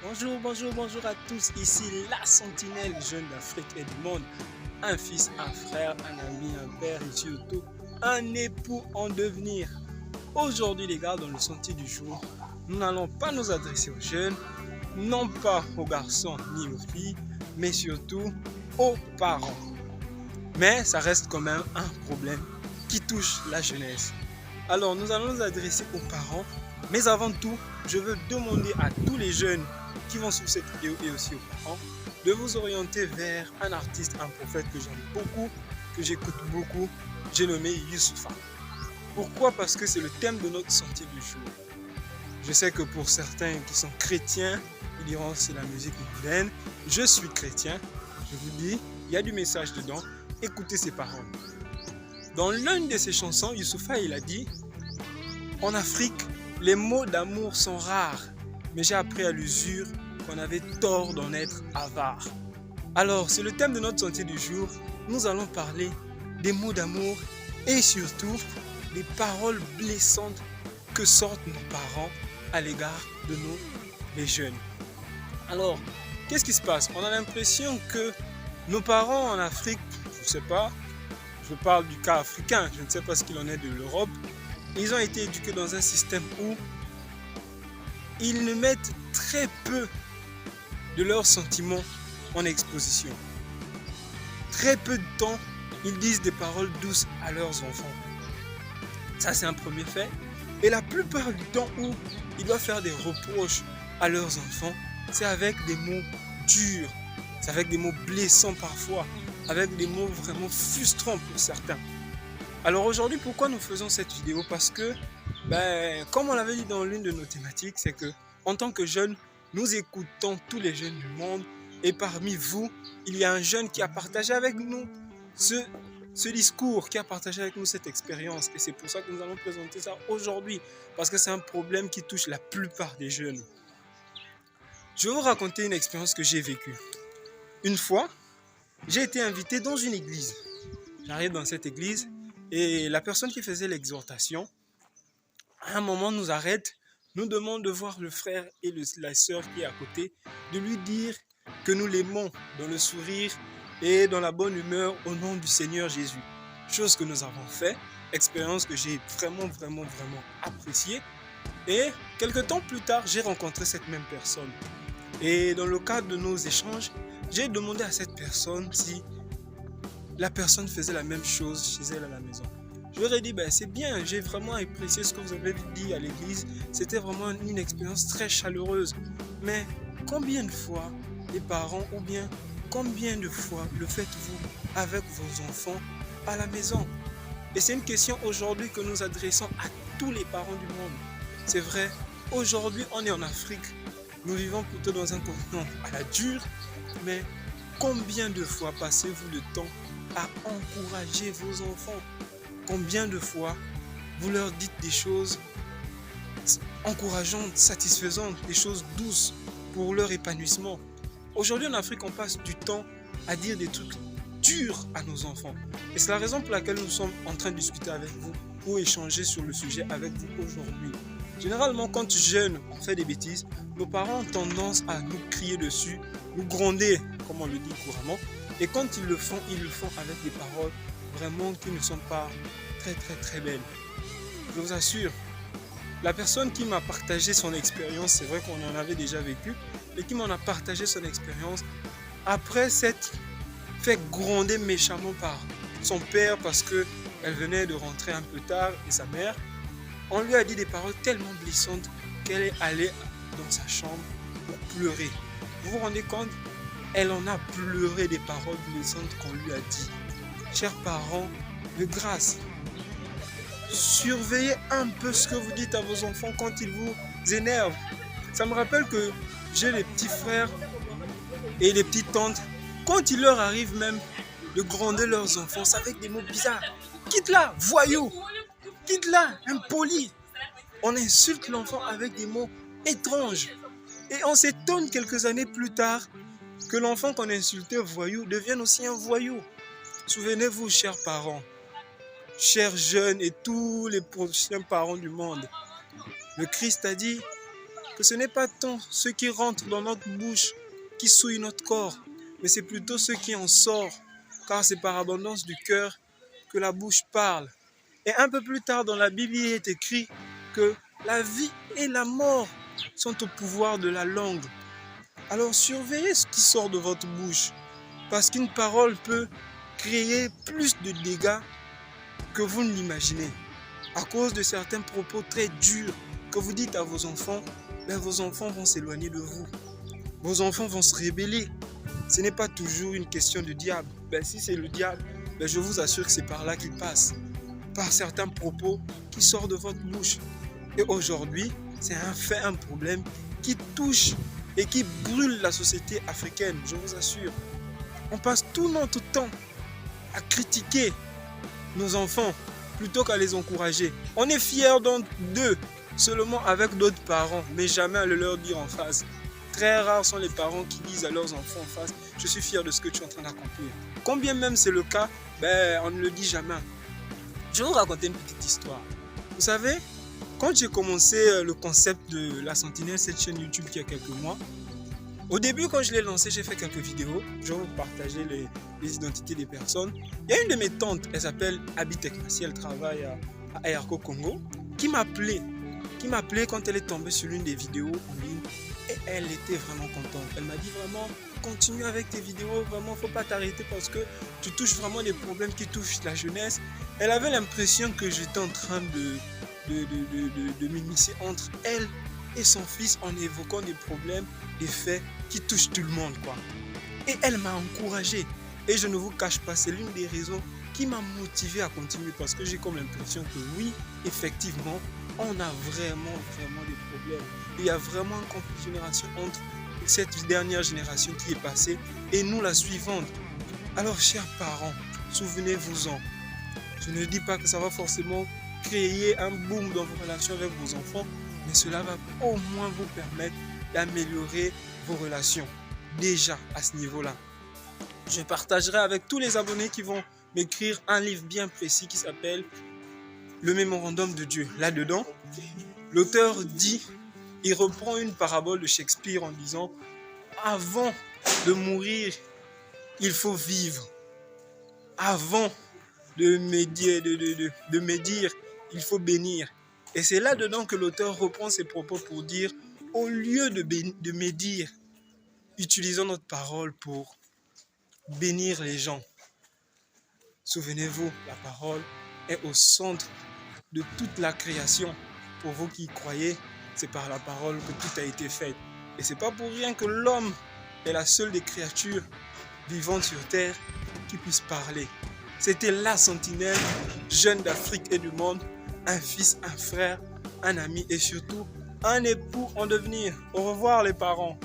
Bonjour à tous, ici la sentinelle jeune d'Afrique et du monde. Un fils, un frère, un ami, un père et surtout un époux en devenir. Aujourd'hui les gars, dans le sentier du jour, nous n'allons pas nous adresser aux jeunes, non pas aux garçons ni aux filles, mais surtout aux parents. Mais ça reste quand même un problème qui touche la jeunesse. Alors nous allons nous adresser aux parents, mais avant tout, je veux demander à tous les jeunes qui vont suivre cette vidéo et aussi aux parents de vous orienter vers un artiste, un prophète que j'aime beaucoup, que j'écoute beaucoup, j'ai nommé Youssoupha. Pourquoi? Parce que c'est le thème de notre sentier du jour. Je sais que pour certains qui sont chrétiens, ils diront c'est la musique mondaine. Je suis chrétien, je vous dis, il y a du message dedans, écoutez ses paroles. Dans l'une de ses chansons, Youssoupha il a dit: en Afrique, les mots d'amour sont rares, mais j'ai appris à l'usure qu'on avait tort d'en être avare. Alors, c'est le thème de notre sentier du jour. Nous allons parler des mots d'amour et surtout des paroles blessantes que sortent nos parents à l'égard de nous, les jeunes. Alors, qu'est-ce qui se passe? On a l'impression que nos parents en Afrique, je ne sais pas, je parle du cas africain, je ne sais pas ce qu'il en est de l'Europe, ils ont été éduqués dans un système où ils ne mettent très peu de leurs sentiments en exposition. Très peu de temps, ils disent des paroles douces à leurs enfants. Ça, c'est un premier fait. Et la plupart du temps où ils doivent faire des reproches à leurs enfants, c'est avec des mots durs, c'est avec des mots blessants parfois, avec des mots vraiment frustrants pour certains. Alors aujourd'hui, pourquoi nous faisons cette vidéo? Parce que, comme on l'avait dit dans l'une de nos thématiques, c'est que en tant que jeunes, nous écoutons tous les jeunes du monde et parmi vous, il y a un jeune qui a partagé avec nous ce discours, qui a partagé avec nous cette expérience. Et c'est pour ça que nous allons présenter ça aujourd'hui, parce que c'est un problème qui touche la plupart des jeunes. Je vais vous raconter une expérience que j'ai vécue. Une fois, j'ai été invité dans une église. J'arrive dans cette église et la personne qui faisait l'exhortation, à un moment nous arrête, nous demande de voir le frère et la sœur qui est à côté, de lui dire que nous l'aimons dans le sourire et dans la bonne humeur au nom du Seigneur Jésus. Chose que nous avons fait, expérience que j'ai vraiment appréciée. Et quelques temps plus tard, j'ai rencontré cette même personne. Et dans le cadre de nos échanges, j'ai demandé à cette personne si la personne faisait la même chose chez elle à la maison. Je leur ai dit, c'est bien, j'ai vraiment apprécié ce que vous avez dit à l'église. C'était vraiment une expérience très chaleureuse. Mais combien de fois les parents ou bien combien de fois le faites-vous avec vos enfants à la maison? Et c'est une question aujourd'hui que nous adressons à tous les parents du monde. C'est vrai, aujourd'hui on est en Afrique. Nous vivons plutôt dans un continent à la dure. Mais combien de fois passez-vous le temps à encourager vos enfants? Combien de fois vous leur dites des choses encourageantes, satisfaisantes, des choses douces pour leur épanouissement? Aujourd'hui en Afrique, on passe du temps à dire des trucs durs à nos enfants. Et c'est la raison pour laquelle nous sommes en train de discuter avec vous ou échanger sur le sujet avec vous aujourd'hui. Généralement, quand jeunes on fait des bêtises, nos parents ont tendance à nous crier dessus, nous gronder, comme on le dit couramment. Et quand ils le font avec des paroles vraiment qui ne sont pas très belles. Je vous assure, la personne qui m'a partagé son expérience, c'est vrai qu'on en avait déjà vécu, et qui m'en a partagé son expérience, après s'être fait gronder méchamment par son père parce qu'elle venait de rentrer un peu tard et sa mère, on lui a dit des paroles tellement blessantes qu'elle est allée dans sa chambre pour pleurer. Vous vous rendez compte? Elle en a pleuré des paroles blessantes qu'on lui a dit. Chers parents, de grâce, surveillez un peu ce que vous dites à vos enfants quand ils vous énervent. Ça me rappelle que j'ai les petits frères et les petites tantes. Quand il leur arrive même de gronder leurs enfants, c'est avec des mots bizarres. Quitte-la, voyou! Quitte-la, impoli! On insulte l'enfant avec des mots étranges. Et on s'étonne quelques années plus tard que l'enfant qu'on insultait voyou devienne aussi un voyou. Souvenez-vous, chers parents, chers jeunes et tous les prochains parents du monde, le Christ a dit que ce n'est pas tant ce qui rentre dans notre bouche qui souille notre corps, mais c'est plutôt ce qui en sort, car c'est par abondance du cœur que la bouche parle. Et un peu plus tard dans la Bible, il est écrit que la vie et la mort sont au pouvoir de la langue. Alors surveillez ce qui sort de votre bouche, parce qu'une parole peut créer plus de dégâts que vous ne l'imaginez. À cause de certains propos très durs que vous dites à vos enfants, vos enfants vont s'éloigner de vous. Vos enfants vont se rébeller. Ce n'est pas toujours une question de diable. Si c'est le diable, je vous assure que c'est par là qu'il passe. Par certains propos qui sortent de votre bouche. Et aujourd'hui, c'est un problème qui touche et qui brûle la société africaine, je vous assure. On passe tout notre temps à critiquer nos enfants plutôt qu'à les encourager. On est fiers d'eux seulement avec d'autres parents, mais jamais à le leur dire en face. Très rares sont les parents qui disent à leurs enfants en face « Je suis fier de ce que tu es en train d'accomplir ». Combien même c'est le cas, on ne le dit jamais. Je vais vous raconter une petite histoire. Vous savez, quand j'ai commencé le concept de la Sentinelle, cette chaîne YouTube il y a quelques mois, au début, quand je l'ai lancé, j'ai fait quelques vidéos. Je vais vous partager les identités des personnes. Il y a une de mes tantes, elle s'appelle Abi Tekmassi, elle travaille à Airco Congo, qui m'appelait quand elle est tombée sur l'une des vidéos en ligne. Et elle était vraiment contente. Elle m'a dit vraiment, continue avec tes vidéos, vraiment, faut pas t'arrêter parce que tu touches vraiment des problèmes qui touchent la jeunesse. Elle avait l'impression que j'étais en train de m'immiscer entre elle et son fils en évoquant des problèmes, des faits qui touchent tout le monde, quoi. Et elle m'a encouragé. Et je ne vous cache pas, c'est l'une des raisons qui m'a motivé à continuer parce que j'ai comme l'impression que oui, effectivement, on a vraiment des problèmes. Il y a vraiment un conflit de génération entre cette dernière génération qui est passée et nous, la suivante. Alors, chers parents, souvenez-vous-en. Je ne dis pas que ça va forcément créer un boom dans vos relations avec vos enfants, mais cela va au moins vous permettre d'améliorer vos relations. Déjà à ce niveau-là. Je partagerai avec tous les abonnés qui vont m'écrire un livre bien précis qui s'appelle Le Mémorandum de Dieu. Là-dedans, l'auteur dit, il reprend une parabole de Shakespeare en disant « Avant de mourir, il faut vivre. Avant de médire, il faut bénir. » Et c'est là-dedans que l'auteur reprend ses propos pour dire « Au lieu de médire, utilisons notre parole pour bénir les gens. » Souvenez-vous, la parole est au centre de toute la création. Pour vous qui y croyez, c'est par la parole que tout a été fait. Et c'est pas pour rien que l'homme est la seule des créatures vivantes sur terre qui puisse parler. C'était la Sentinelle, jeune d'Afrique et du monde, un fils, un frère, un ami et surtout un époux en devenir. Au revoir les parents.